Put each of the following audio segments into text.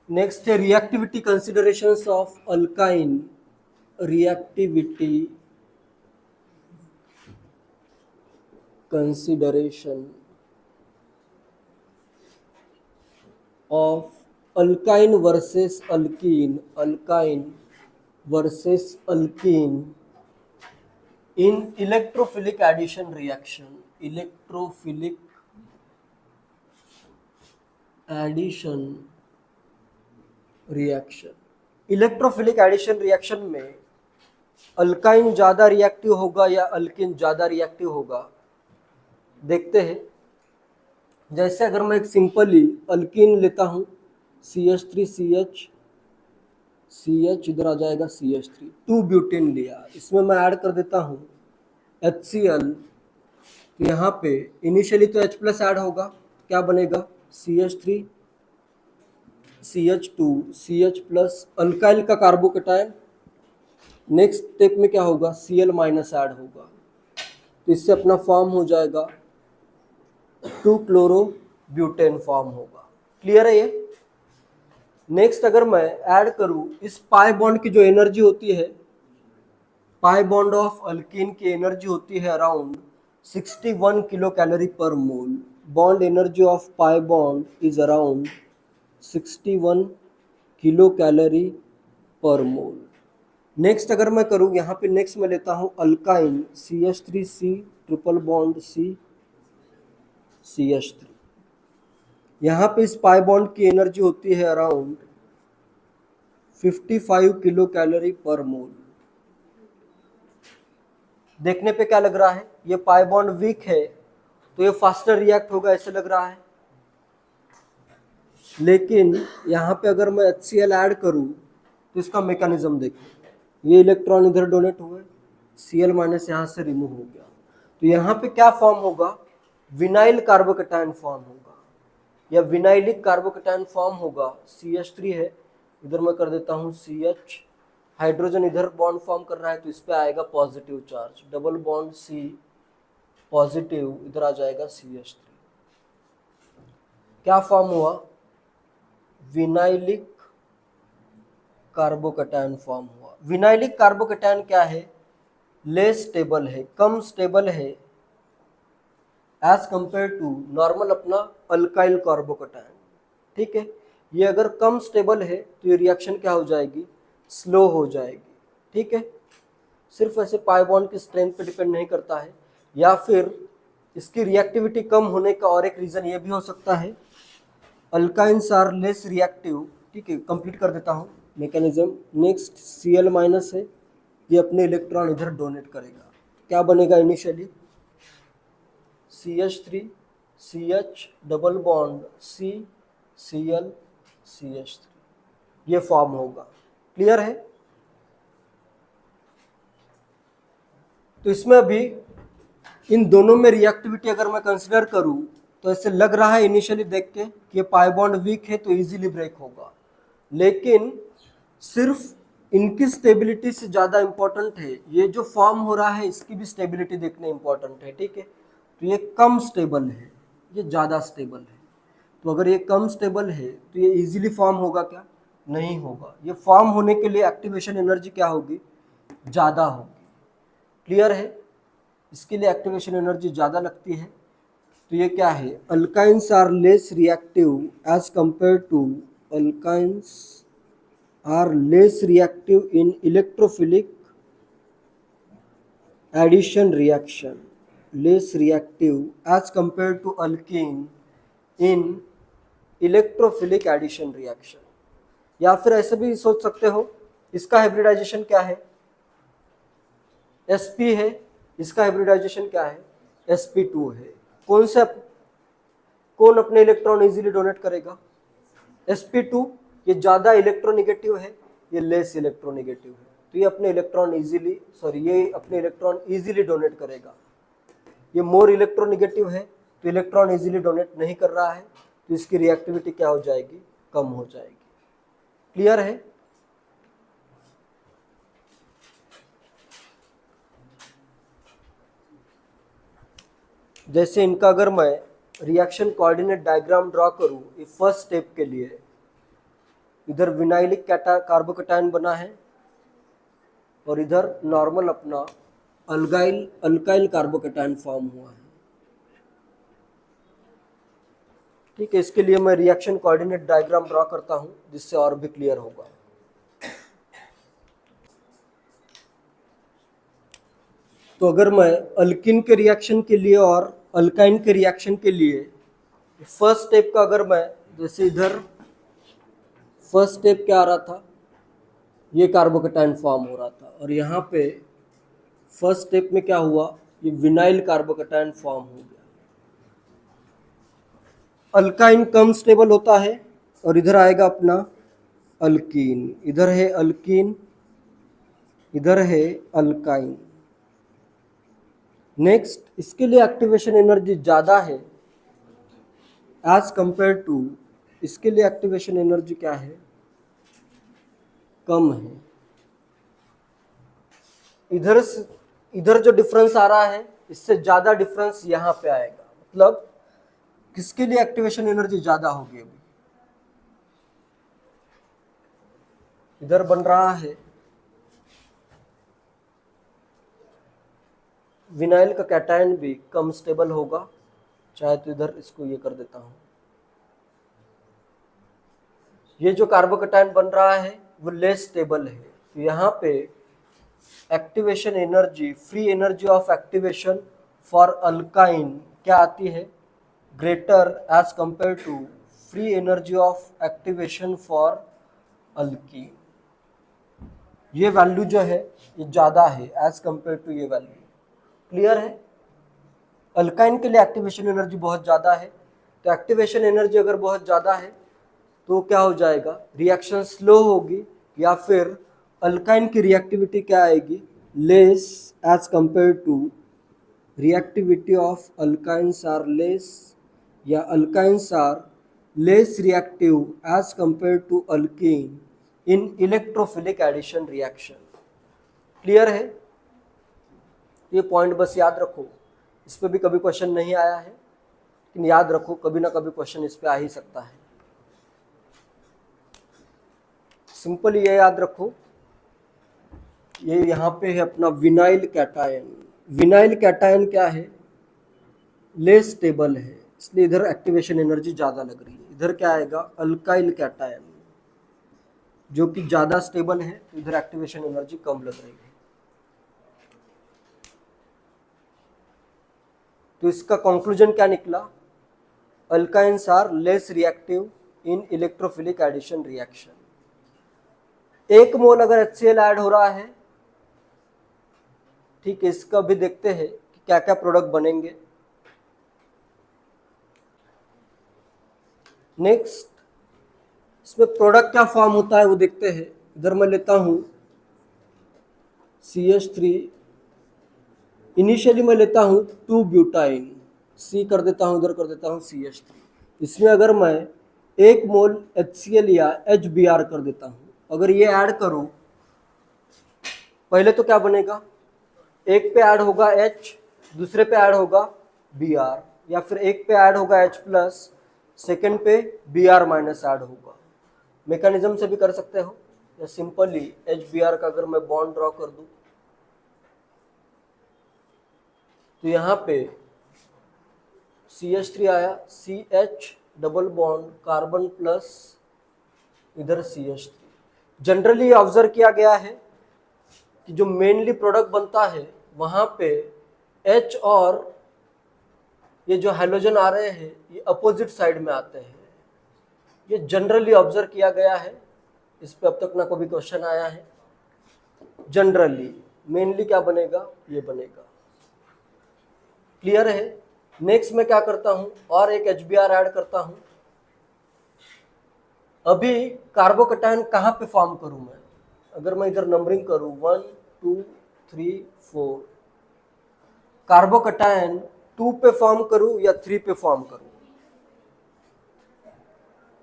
Next है reactivity considerations of alkyne, reactivity consideration of alkyne versus alkene, alkyne versus alkene in electrophilic addition reaction, electrophilic addition reaction. Electrophilic addition reaction में alkyne ज्यादा reactive होगा या alkene ज्यादा reactive होगा, देखते हैं। जैसे अगर मैं एक सिंपली अल्कीन लेता हूं, CH3CH, CH इधर आ जाएगा CH3, 2 ब्यूटेन लिया, इसमें मैं ऐड कर देता हूं HCl, तो यहाँ पे इनिशियली तो H प्लस ऐड होगा, क्या बनेगा CH3 CH2 CH plus, alkyl का कार्बोकेटायन। नेक्स्ट स्टेप में क्या होगा, Cl माइनस ऐड होगा, तो इससे अपना फॉर्म हो जाएगा 2 क्लोरो ब्यूटेन फॉर्म होगा। क्लियर है ये। नेक्स्ट अगर मैं ऐड करूं, इस पाई बॉन्ड की जो एनर्जी होती है, पाई बॉन्ड ऑफ अल्कीन की एनर्जी होती है around 61 kilocalorie per mole. Bond energy of pi bond is around 61 kilocalorie per mole. Next अगर मैं करूं, यहाँ पे नेक्स्ट मैं लेता हूं alkyne CH3C triple bond C CH3, यहाँ पे इस पाई बॉन्ड की एनर्जी होती है अराउंड 55 किलो कैलोरी पर मोल। देखने पे क्या लग रहा है, ये पाई बॉन्ड वीक है तो ये फास्टर रिएक्ट होगा ऐसे लग रहा है, लेकिन यहाँ पे अगर मैं HCl ऐड करूँ तो इसका मैकेनिज्म देखिए, ये इलेक्ट्रॉन इधर डोनेट हुए, Cl माइनस यहाँ से रिमूव हो गया, तो यहाँ पे क्या फॉर्म होगा, विनाइल कार्बोकेटायन फॉर्म होगा या विनाइलिक कार्बोकेटायन फॉर्म होगा। CH3 है, इधर मैं कर देता हूँ CH, हाइड्रोजन इधर बॉन्ड फॉर्म कर रहा है तो इस पे आएगा positive charge, double bond C positive, इधर आ जाएगा CH3, क्या फॉर्म हुआ, विनाइलिक कार्बोकेटायन फॉर्म हुआ। विनाइलिक कार्बोकेटायन क्या है, लेस स्टेबल है, कम स्टेबल है एज कंपेयर टू नॉर्मल अपना अल्काइल कार्बोकेटायन। ठीक है, ये अगर कम स्टेबल है तो ये रिएक्शन क्या हो जाएगी, स्लो हो जाएगी। ठीक है, सिर्फ ऐसे पाई बॉन्ड की स्ट्रेंथ पे डिपेंड नहीं करता है, या फिर इसकी रिएक्टिविटी कम होने का और एक रीजन ये भी हो सकता है, अल्काइंस आर लेस रिएक्टिव। ठीक है, कंप्लीट कर देता हूँ मैकेनिज्म। नेक्स्ट Cl माइनस है, ये अपने इलेक्ट्रॉन इधर डोनेट करेगा, क्या बनेगा initially CH3 CH double bond C Cl CH3, ये फॉर्म होगा। क्लियर है। तो इसमें अभी इन दोनों में रिएक्टिविटी अगर मैं कंसिडर करूं तो ऐसे लग रहा है इनिशियली देख के कि ये पाई बॉन्ड वीक है तो इजीली ब्रेक होगा, लेकिन सिर्फ इनकी स्टेबिलिटी से ज़्यादा इंपॉर्टेंट है ये जो फॉर्म हो रहा है, इसकी भी स्टेबिलिटी देखना इंपॉर्टेंट है। ठीक है, तो ये कम स्टेबल है, ये ज़्यादा स्टेबल है, तो अगर ये कम स्टेबल है तो ये इजीली फॉर्म होगा क्या, नहीं होगा। ये फॉर्म होने के लिए एक्टिवेशन एनर्जी क्या होगी, ज़्यादा होगी। क्लियर है, इसके लिए एक्टिवेशन एनर्जी ज़्यादा लगती है। तो ये क्या है, alkynes are less reactive as compare to, alkynes are less reactive in electrophilic addition reaction, less reactive as compare to alkene in electrophilic addition reaction. या फिर ऐसे भी सोच सकते हो, इसका हाइब्रिडाइजेशन क्या है, sp है, इसका हाइब्रिडाइजेशन क्या है, sp2 है। कौन अपने इलेक्ट्रॉन इजीली डोनेट करेगा, sp2। ये ज्यादा इलेक्ट्रोनिगेटिव है, ये लेस इलेक्ट्रोनिगेटिव है, तो ये अपने इलेक्ट्रॉन इजीली डोनेट करेगा। ये मोर इलेक्ट्रोनिगेटिव है तो इलेक्ट्रॉन इजीली डोनेट नहीं कर रहा है, तो इसकी रिएक्टिविटी क्या हो जाएगी, कम हो जाएगी। क्लियर है। जैसे इनका अगर मैं रिएक्शन कोऑर्डिनेट डायग्राम ड्रॉ करूं, ये फर्स्ट स्टेप के लिए, इधर विनाइलिक कार्बोकैटायन बना है और इधर नॉर्मल अपना अल्काइल कार्बोकैटायन फॉर्म हुआ है। ठीक है, इसके लिए मैं रिएक्शन कोऑर्डिनेट डायग्राम ड्रॉ करता हूं जिससे और भी क्लियर होगा। तो अगर मैं अल्किन के रिएक्शन के लिए और अल्काइन के रिएक्शन के लिए फर्स्ट स्टेप का अगर मैं जैसे इधर फर्स्ट स्टेप क्या आ रहा था, ये कार्बोकैटायन फॉर्म हो रहा था और यहाँ पे फर्स्ट स्टेप में क्या हुआ, ये विनाइल कार्बोकैटायन फॉर्म हो गया। अल्काइन कम स्टेबल होता है और इधर आएगा अपना अल्कीन, इधर है अल्कीन, इधर है अल्काइन। नेक्स्ट, इसके लिए एक्टिवेशन एनर्जी ज़्यादा है एज कंपेयर टू, इसके लिए एक्टिवेशन एनर्जी क्या है, कम है। इधर जो डिफरेंस आ रहा है इससे ज़्यादा डिफरेंस यहाँ पे आएगा, मतलब किसके लिए एक्टिवेशन एनर्जी ज़्यादा होगी। अभी इधर बन रहा है विनाइल का कैटायन भी कम स्टेबल होगा, चाहे तो इधर इसको ये कर देता हूं। ये जो कार्बोकैटायन बन रहा है वो लेस स्टेबल है, तो यहाँ पे activation energy, free energy of activation for alkyne क्या आती है, greater as compare to free energy of activation for alkene. ये वैल्यू जो है ये ज़्यादा है एज कंपेयर टू ये वैल्यू। क्लियर है? अल्काइन के लिए एक्टिवेशन एनर्जी बहुत ज़्यादा है, तो एक्टिवेशन एनर्जी अगर बहुत ज़्यादा है तो क्या हो जाएगा, रिएक्शन स्लो होगी या फिर अल्काइन की रिएक्टिविटी क्या आएगी, less as compare to reactivity of alkynes are less, या alkynes are less reactive as compare to alkene in electrophilic addition reaction. Clear है? ये पॉइंट बस याद रखो, इस पर भी कभी क्वेश्चन नहीं आया है लेकिन याद रखो कभी ना कभी क्वेश्चन इस पे आ ही सकता है। सिंपल ये याद रखो, ये यहाँ पे है अपना विनाइल कैटायन। विनाइल कैटायन क्या है, लेस स्टेबल है, इसलिए इधर एक्टिवेशन एनर्जी ज़्यादा लग रही है। इधर क्या आएगा, अल्काइल कैटायन जो कि ज़्यादा स्टेबल है, तो इधर एक्टिवेशन एनर्जी कम लग रही है। तो इसका कंक्लूजन क्या निकला, alkynes are less reactive in electrophilic addition reaction. 1 mole अगर HCl ऐड हो रहा है, ठीक है, इसका भी देखते हैं कि क्या क्या प्रोडक्ट बनेंगे। नेक्स्ट, इसमें प्रोडक्ट क्या फॉर्म होता है वो देखते हैं। इधर मैं लेता हूं CH3, इनिशियली मैं लेता हूं 2 ब्यूटाइन, C कर देता हूं, इधर कर देता हूं CH3। इसमें अगर मैं 1 मोल HCl या HBr कर देता हूं, अगर ये ऐड करूं, पहले तो क्या बनेगा, एक पे ऐड होगा H, दूसरे पे ऐड होगा Br, या फिर एक पे ऐड होगा H प्लस, सेकेंड पे Br माइनस ऐड होगा। मैकेनिज्म से भी कर सकते हो, या सिंपली HBr का अगर मैं बॉन्ड ड्रॉ कर दूं, तो यहाँ पे CH3 आया, CH double bond carbon plus इधर CH3। जनरली ऑब्जर्व किया गया है कि जो मेनली प्रोडक्ट बनता है वहाँ पे H और ये जो हैलोजन आ रहे हैं ये अपोजिट साइड में आते हैं। ये जनरली ऑब्जर्व किया गया है, इस पे अब तक ना कभी क्वेश्चन आया है। जनरली मेनली क्या बनेगा, ये बनेगा। क्लियर है? नेक्स्ट मैं क्या करता हूं, और एक HBr ऐड करता हूं। अभी कार्बोकैटायन कहां पे फॉर्म करूं मैं, अगर मैं इधर नंबरिंग करूं 1 2 3 4, कार्बोकैटायन 2 पे फॉर्म करूं या 3 पे फॉर्म करूं,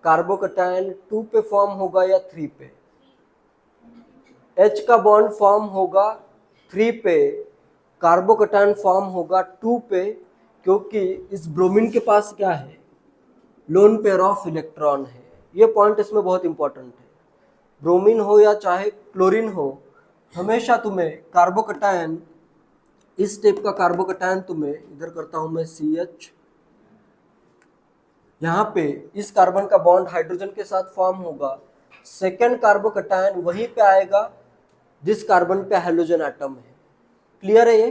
कार्बोकैटायन 2 पे फॉर्म होगा या 3 पे, H का बॉन्ड फॉर्म होगा 3 पे, कार्बोकैटायन फॉर्म होगा 2 पे, क्योंकि इस ब्रोमीन के पास क्या है, लोन पेयर ऑफ इलेक्ट्रॉन है। ये पॉइंट इसमें बहुत इंपॉर्टेंट है। ब्रोमीन हो या चाहे क्लोरीन हो, हमेशा तुम्हें कार्बोकटायन, इस टाइप का कार्बोकटायन तुम्हें, इधर करता हूं मैं CH, यहाँ पे इस कार्बन का बॉन्ड हाइड्रोजन के साथ फॉर्म होगा, सेकेंड कार्बोकटायन वहीं पे आएगा जिस कार्बन पे हाइड्रोजन एटम है। क्लियर है ये?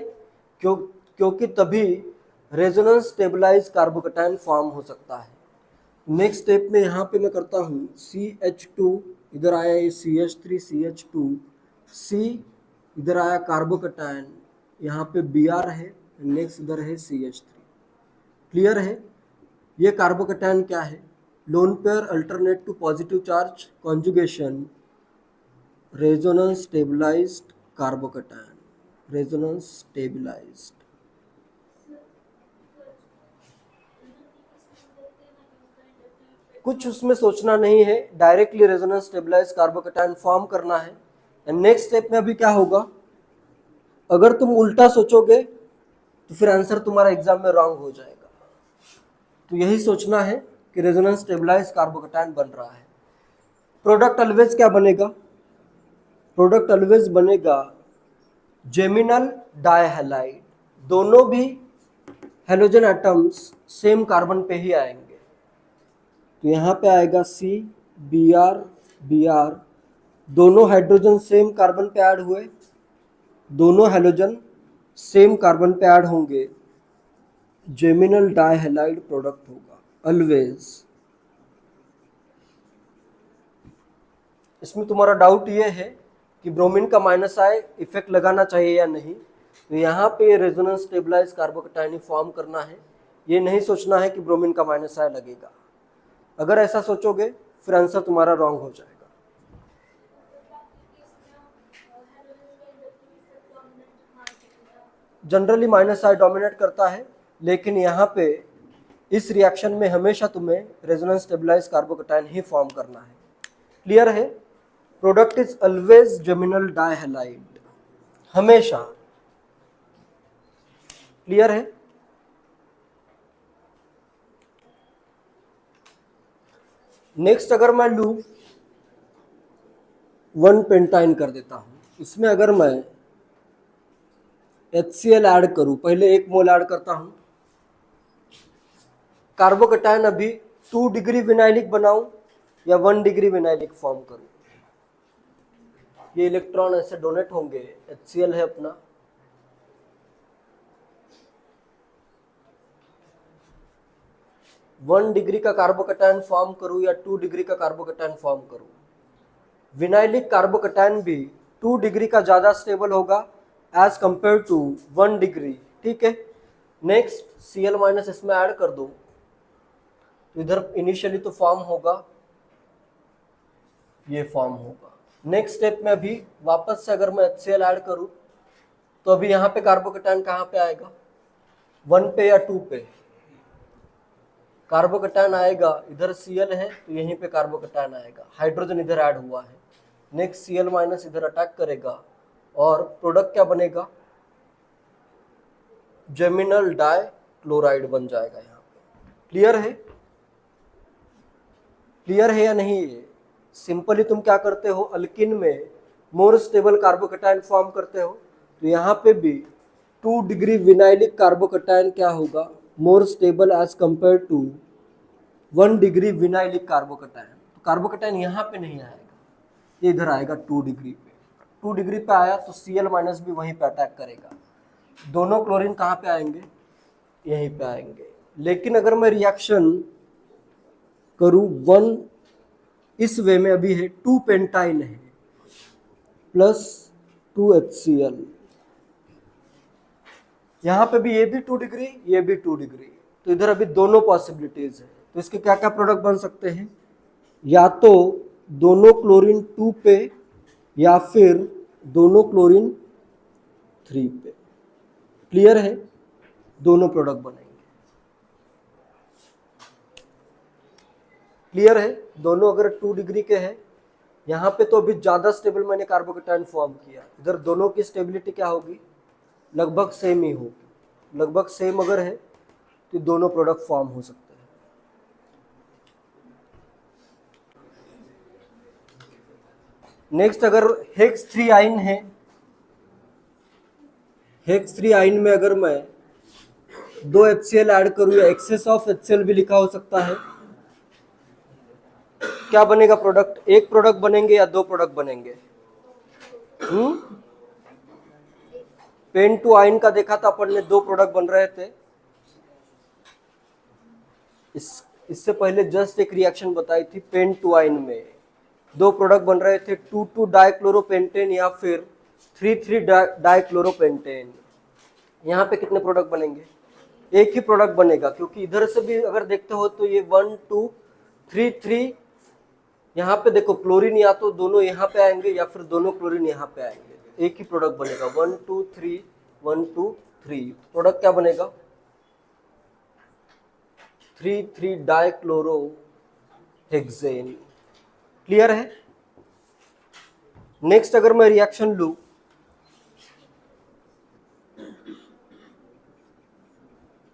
क्योंकि तभी रेजोनेंस स्टेबलाइज कार्बोकटायन फॉर्म हो सकता है। नेक्स्ट स्टेप में यहाँ पे मैं करता हूँ CH2, इधर आया ये CH3 CH2, C इधर आया कार्बोकटायन, यहाँ पे Br है, नेक्स्ट इधर है CH3। क्लियर है? ये कार्बोकटायन क्या है? Lone pair alternate to positive charge conjugation, resonance stabilized carbocation, resonance stabilized. कुछ उसमें सोचना नहीं है, directly resonance stabilized carbocation form करना है। एंड नेक्स्ट स्टेप में अभी क्या होगा, अगर तुम उल्टा सोचोगे तो फिर आंसर तुम्हारा एग्जाम में रॉन्ग हो जाएगा। तो यही सोचना है कि रेजोनेंस स्टेबलाइज्ड कार्बोकटायन बन रहा है। प्रोडक्ट ऑलवेज क्या बनेगा? प्रोडक्ट ऑलवेज बनेगा जेमिनल डाइहैलाइड। दोनों भी हेलोजन एटम्स सेम कार्बन पे ही आएंगे, तो यहाँ पे आएगा C Br Br, दोनों हाइड्रोजन सेम कार्बन पे ऐड हुए, दोनों हेलोजन सेम कार्बन पे ऐड होंगे, जेमिनल डाइहैलाइड प्रोडक्ट होगा ऑलवेज। इसमें तुम्हारा डाउट ये है कि ब्रोमीन का माइनस आई इफेक्ट लगाना चाहिए या नहीं, तो यहाँ पे रेजोनेंस स्टेबलाइज कार्बोकटायन फॉर्म करना है, ये नहीं सोचना है कि ब्रोमीन का माइनस आई लगेगा। अगर ऐसा सोचोगे फिर आंसर तुम्हारा रॉन्ग हो जाएगा। जनरली माइनस आई डोमिनेट करता है, लेकिन यहाँ पे इस रिएक्शन में हमेशा तुम्हें रेजोनेंस स्टेबलाइज कार्बोकटायन ही फॉर्म करना है। क्लियर है? प्रोडक्ट इज ऑलवेज जेमिनल डाइहैलाइड, हमेशा। क्लियर है? नेक्स्ट अगर मैं लूं 1 पेंटाइन कर देता हूं, इसमें अगर मैं HCl ऐड करूं, पहले 1 मोल ऐड करता हूं, कार्बोकटायन अभी 2 डिग्री विनाइलिक बनाऊं या 1 डिग्री विनाइलिक फॉर्म करूं, ये इलेक्ट्रॉन ऐसे डोनेट होंगे, HCl है अपना, वन डिग्री का कार्बोकटायन फॉर्म करूं या 2 डिग्री का कार्बोकटायन फॉर्म करूं, विनाइलिक कार्बोकटायन भी 2 डिग्री का ज्यादा स्टेबल होगा एज कंपेयर टू 1 डिग्री। ठीक है? नेक्स्ट Cl माइनस इसमें ऐड कर दो, तो इधर इनिशियली तो फॉर्म होगा, ये फॉर्म होगा। नेक्स्ट स्टेप में अभी वापस से अगर मैं HCl ऐड करूं, तो अभी यहाँ पे कार्बोकटायन कहाँ पे आएगा, 1 पे या 2 पे? कार्बोकटायन आएगा, इधर Cl है तो यहीं पे कार्बोकटायन आएगा, हाइड्रोजन इधर ऐड हुआ है। नेक्स्ट Cl माइनस इधर अटैक करेगा और प्रोडक्ट क्या बनेगा, जेमिनल डाई क्लोराइड बन जाएगा यहाँ पे। क्लियर है? क्लियर है या नहीं? ये सिंपली तुम क्या करते हो, अल्किन में मोर स्टेबल कार्बोकटायन फॉर्म करते हो, तो यहाँ पे भी 2 डिग्री विनाइलिक कार्बोकटायन क्या होगा, more stable as compare to 1 degree vinylic carbocation. तो कार्बोकटायन यहाँ पे नहीं आएगा, ये इधर आएगा 2 डिग्री पे। 2 डिग्री पे आया तो Cl माइनस भी वहीं पे अटैक करेगा, दोनों क्लोरीन कहाँ पे आएंगे, यहीं पे आएंगे। लेकिन अगर मैं रिएक्शन करूं 1 इस वे में, अभी है 2 पेंटाइन है प्लस 2 HCl, यहाँ पे भी ये भी 2 डिग्री, ये भी 2 डिग्री, तो इधर अभी दोनों पॉसिबिलिटीज है। तो इसके क्या क्या प्रोडक्ट बन सकते हैं, या तो दोनों क्लोरीन 2 पे या फिर दोनों क्लोरीन 3 पे। क्लियर है? दोनों प्रोडक्ट बनेंगे। क्लियर है? दोनों अगर 2 डिग्री के हैं, यहाँ पे तो अभी ज़्यादा स्टेबल मैंने कार्बोकटायन फॉर्म किया, इधर दोनों की स्टेबिलिटी क्या होगी, लगभग सेम ही होगी। लगभग सेम अगर है तो दोनों प्रोडक्ट फॉर्म हो सकते हैं। नेक्स्ट अगर हेक्स 3 आइन है, हेक्स 3 आइन में अगर मैं 2 HCl ऐड करूँ या एक्सेस ऑफ HCl भी लिखा हो सकता है, क्या बनेगा प्रोडक्ट? एक प्रोडक्ट बनेंगे या दो प्रोडक्ट बनेंगे? पेन टू आइन का देखा था अपन ने, दो प्रोडक्ट बन रहे थे। इससे पहले जस्ट एक रिएक्शन बताई थी, पेन टू आइन में दो प्रोडक्ट बन रहे थे, 2,2 डाइक्लोरोपेंटेन या फिर 3,3 डाइक्लोरोपेंटेन। यहाँ पे कितने प्रोडक्ट बनेंगे? एक ही प्रोडक्ट बनेगा, क्योंकि इधर से भी अगर देखते हो तो ये 1 2 3 3, यहाँ पे देखो क्लोरीन या तो दोनों यहाँ पे आएंगे या फिर दोनों क्लोरीन यहाँ पे आएंगे, एक ही प्रोडक्ट बनेगा। 1 2 3 1 2 3, प्रोडक्ट क्या बनेगा? 3,3 डाइक्लोरोहेक्सेन। क्लियर है? नेक्स्ट अगर मैं रिएक्शन लूं,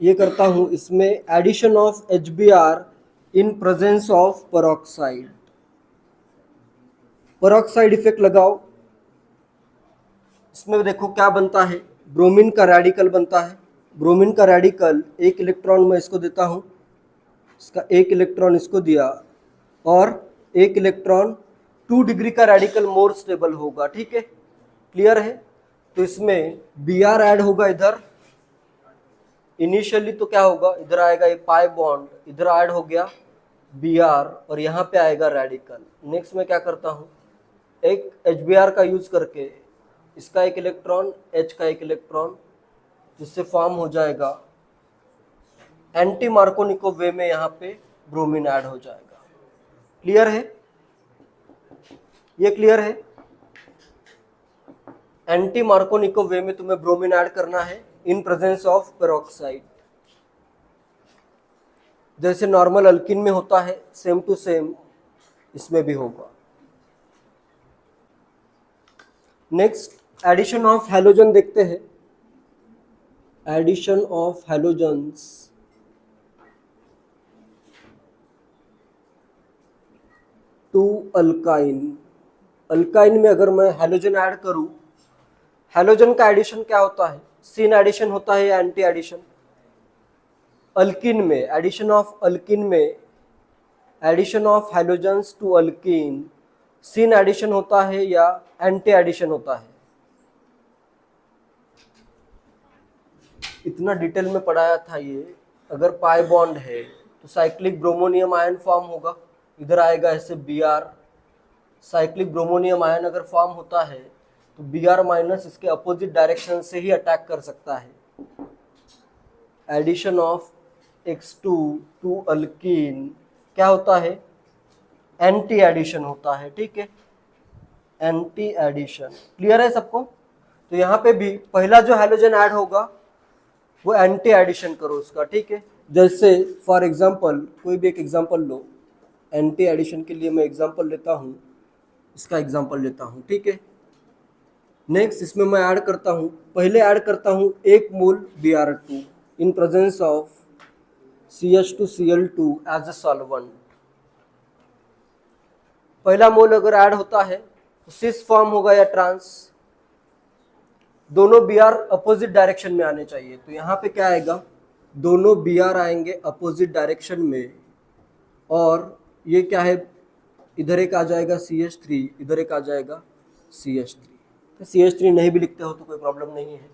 ये करता हूं, इसमें addition of HBr in presence of peroxide. Peroxide effect लगाओ, इसमें देखो क्या बनता है, ब्रोमीन का रेडिकल बनता है। ब्रोमीन का रेडिकल एक इलेक्ट्रॉन मैं इसको देता हूं, इसका एक इलेक्ट्रॉन इसको दिया, और एक इलेक्ट्रॉन 2 डिग्री का रेडिकल मोर स्टेबल होगा। ठीक है, क्लियर है? तो इसमें Br ऐड होगा इधर इनिशियली, तो क्या होगा, इधर आएगा ये पाई बॉन्ड, इधर ऐड हो गया Br और यहाँ पे आएगा रेडिकल। नेक्स्ट मैं क्या करता हूँ, एक HBr का यूज करके इसका एक इलेक्ट्रॉन, H का एक इलेक्ट्रॉन, जिससे फॉर्म हो जाएगा एंटी मार्कोनिको वे में, यहाँ पे ब्रोमीन ऐड हो जाएगा। क्लियर है? ये क्लियर है? एंटी मार्कोनिको वे में तुम्हें ब्रोमीन ऐड करना है इन प्रेजेंस ऑफ पेरोक्साइड। जैसे नॉर्मल अल्किन में होता है, सेम टू सेम इसमें भी होगा। नेक्स्ट एडिशन ऑफ हैलोजन देखते हैं। Addition of halogens, to alkyne. Alkyne में अगर मैं हैलोजन ऐड करूं, हैलोजन का एडिशन क्या होता है? सीन एडिशन होता है या एंटी एडिशन? अल्किन में एडिशन ऑफ, अल्किन में addition of halogens to alkene, syn addition होता है या एंटी एडिशन होता है? इतना डिटेल में पढ़ाया था ये। अगर पाई बॉन्ड है तो साइक्लिक ब्रोमोनियम आयन फॉर्म होगा, इधर आएगा ऐसे Br। साइक्लिक ब्रोमोनियम आयन अगर फॉर्म होता है तो Br माइनस इसके अपोजिट डायरेक्शन से ही अटैक कर सकता है। Addition of X2 to alkyne क्या होता है? एंटी एडिशन होता है। ठीक है, एंटी एडिशन। क्लियर है सबको? तो यहाँ पे भी पहला जो हैलोजन ऐड होगा वो एंटी एडिशन करो उसका। ठीक है, जैसे फॉर एग्जांपल कोई भी एक एग्जांपल लो, एंटी एडिशन के लिए मैं एग्जांपल लेता हूँ, इसका एग्जांपल लेता हूँ। ठीक है, नेक्स्ट इसमें मैं ऐड करता हूँ, पहले ऐड करता हूँ 1 mole Br2 in presence of CH2Cl2 as a solvent. पहला मोल अगर ऐड होता है तो सिस फॉर्म होगा या ट्रांस, दोनों Br अपोजिट डायरेक्शन में आने चाहिए। तो यहाँ पे क्या आएगा, दोनों Br आएंगे अपोजिट डायरेक्शन में, और ये क्या है, इधर एक आ जाएगा CH3, इधर एक आ जाएगा CH3। तो CH3 नहीं भी लिखते हो तो कोई प्रॉब्लम नहीं है।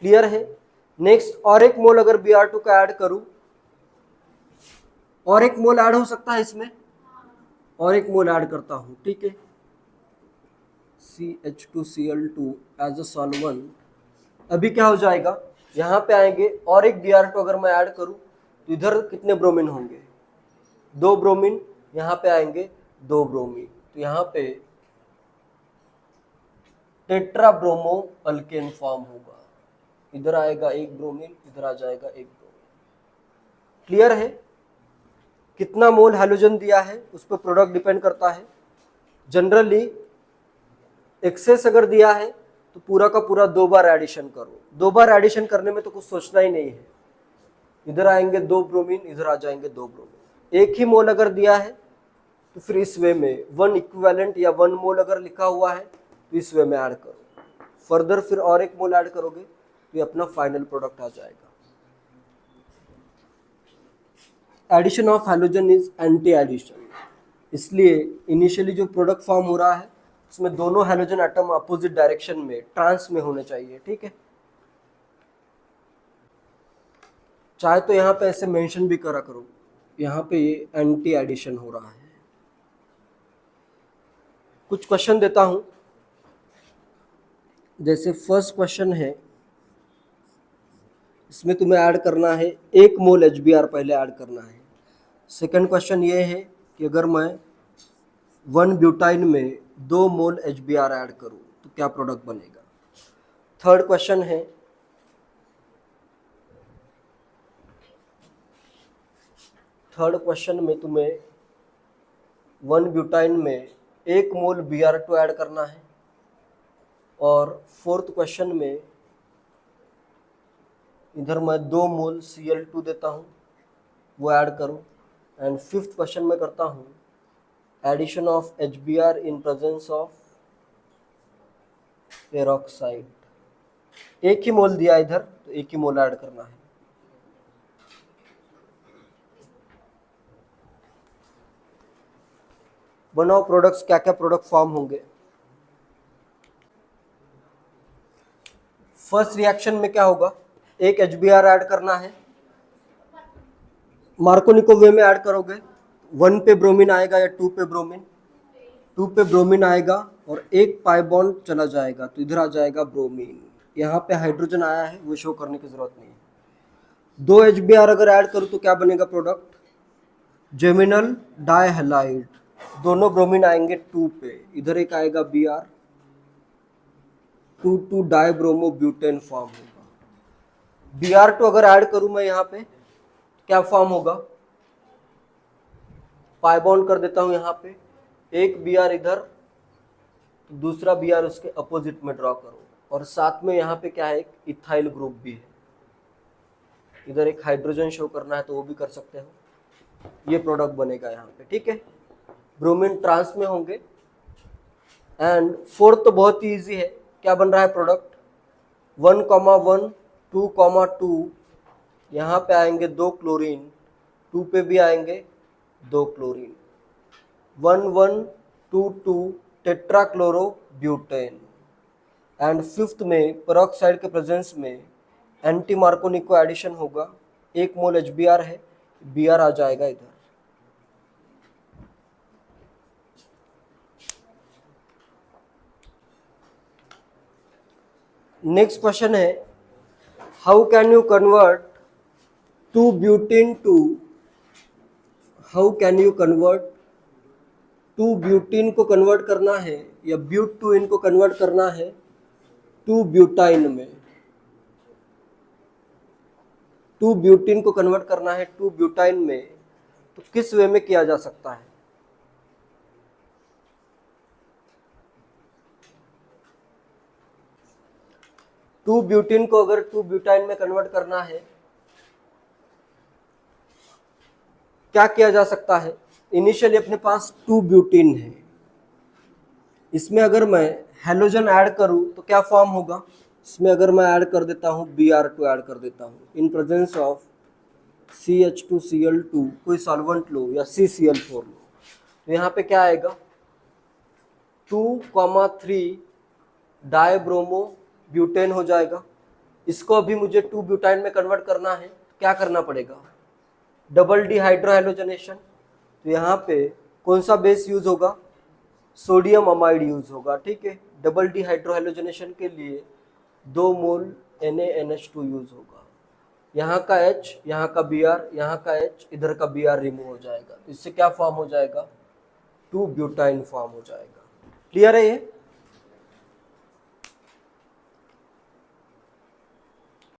क्लियर है? नेक्स्ट और एक मोल अगर Br2 का ऐड करूं, और एक मोल ऐड हो सकता है इसमें, और एक मोल ऐड करता हूं। ठीक है, CH2Cl2 एज अ सॉल्वेंट। अभी क्या हो जाएगा, यहाँ पे आएंगे और एक Br2 अगर मैं ऐड करूं तो इधर कितने ब्रोमीन होंगे? 2 ब्रोमीन, यहाँ पे आएंगे 2 ब्रोमीन, तो यहाँ पे टेट्रा ब्रोमो अल्केन फॉर्म होगा। इधर आएगा 1 ब्रोमीन, इधर आ जाएगा 1 ब्रोमीन। क्लियर है? कितना मोल हैलोजन दिया है उस पर प्रोडक्ट डिपेंड करता है। जनरली एक्सेस अगर दिया है तो पूरा का पूरा 2 बार एडिशन करो। 2 बार एडिशन करने में तो कुछ सोचना ही नहीं है। इधर आएंगे 2 ब्रोमीन, इधर आ जाएंगे 2 ब्रोमीन। 1 ही मोल अगर दिया है तो फिर इस वे में 1 इक्विवेलेंट या 1 मोल अगर लिखा हुआ है तो इस वे में ऐड करो, फर्दर फिर और 1 मोल ऐड करोगे तो ये अपना फाइनल प्रोडक्ट आ जाएगा। Addition of halogen is anti addition, इसलिए इनिशियली जो प्रोडक्ट फॉर्म हो रहा है उसमें दोनों हैलोजन एटम अपोजिट डायरेक्शन में ट्रांस में होने चाहिए, ठीक है। चाहे तो यहाँ पे ऐसे मेंशन भी करा करो, यहाँ पे ये एंटी एडिशन हो रहा है। कुछ क्वेश्चन देता हूं, जैसे फर्स्ट क्वेश्चन है, इसमें तुम्हें ऐड करना है 1 मोल HBr पहले ऐड करना है। सेकंड क्वेश्चन ये है कि अगर मैं 1 ब्यूटाइन में 2 मोल HBr ऐड करूं तो क्या प्रोडक्ट बनेगा। थर्ड क्वेश्चन है, थर्ड क्वेश्चन में तुम्हें 1 ब्यूटाइन में 1 मोल Br2 ऐड करना है, और फोर्थ क्वेश्चन में इधर मैं 2 मोल Cl2 देता हूँ, वो ऐड करो। एंड फिफ्थ क्वेश्चन में करता हूँ addition of HBr in presence of peroxide. 1 ही मोल दिया इधर तो 1 ही मोल ऐड करना है। बनाओ प्रोडक्ट्स, क्या क्या प्रोडक्ट फॉर्म होंगे। फर्स्ट रिएक्शन में क्या होगा, 1 HBr ऐड करना है, मार्कोनिकोव वे में ऐड करोगे, 1 पे ब्रोमीन आएगा या 2 पे ब्रोमीन, 2 पे ब्रोमीन आएगा और 1 पाई बॉन्ड चला जाएगा तो इधर आ जाएगा ब्रोमीन। यहाँ पे हाइड्रोजन आया है, वो शो करने की जरूरत नहीं है। 2 HBr अगर ऐड करूँ तो क्या बनेगा प्रोडक्ट, जेमिनल डाइहैलाइड। दोनों ब्रोमीन आएंगे 2 पे, इधर एक आएगा Br, 2,2 डाइब्रोमो ब्यूटेन फॉर्म होगा। Br2 अगर ऐड करूं मैं यहाँ पे क्या फॉर्म होगा, पाई बॉन्ड कर देता हूं यहाँ पे, 1 Br इधर, दूसरा Br उसके अपोजिट में ड्रॉ करो, और साथ में यहाँ पे क्या है, एक इथाइल ग्रुप भी है। इधर एक हाइड्रोजन शो करना है तो वो भी कर सकते हो। ये प्रोडक्ट बनेगा यहाँ पे, ठीक है। ब्रोमीन ट्रांस में होंगे। एंड फोर्थ तो बहुत ही ईजी है, क्या बन रहा है प्रोडक्ट, 1,1 2,2, यहाँ पे आएंगे 2 क्लोरीन, 2 पे भी आएंगे 2 क्लोरीन, 1,1,2,2 टेट्राक्लोरोब्यूटेन। एंड फिफ्थ में पेरोक्साइड के प्रेजेंस में एंटी मार्कोनिको एडिशन होगा, 1 मोल HBr है, Br आ जाएगा इधर। नेक्स्ट क्वेश्चन है, how can you convert 2 butene to, how can you convert 2 butene को कन्वर्ट करना है या ब्यूट 2 इनको कन्वर्ट करना है 2 ब्यूटाइन में। 2 ब्यूटीन को कन्वर्ट करना है 2 ब्यूटाइन में, तो किस वे में किया जा सकता है। टू ब्यूटीन को अगर 2 ब्यूटाइन में कन्वर्ट करना है, क्या किया जा सकता है। इनिशियली अपने पास 2 ब्यूटीन है, इसमें अगर मैं हैलोजन ऐड करूं तो क्या फॉर्म होगा, इसमें अगर मैं ऐड कर देता हूं Br2 ऐड कर देता हूं इन प्रेजेंस ऑफ CH2Cl2, कोई सॉल्वेंट लो या CCl4 लो, तो यहाँ पे क्या आएगा, 2,3 डाइब्रोमो ब्यूटेन हो जाएगा। इसको अभी मुझे 2 ब्यूटाइन में कन्वर्ट करना है, क्या करना पड़ेगा, डबल डिहाइड्रोहैलोजनेशन। तो यहाँ पे कौन सा बेस यूज होगा, सोडियम अमाइड यूज होगा, ठीक है। डबल डिहाइड्रोहैलोजनेशन के लिए 2 मोल NaNH2 यूज होगा। यहाँ का H, यहाँ का Br, यहाँ का H, इधर का Br रिमूव हो जाएगा। इससे क्या फॉर्म हो जाएगा, 2 ब्यूटाइन फॉर्म हो जाएगा। क्लियर है ये।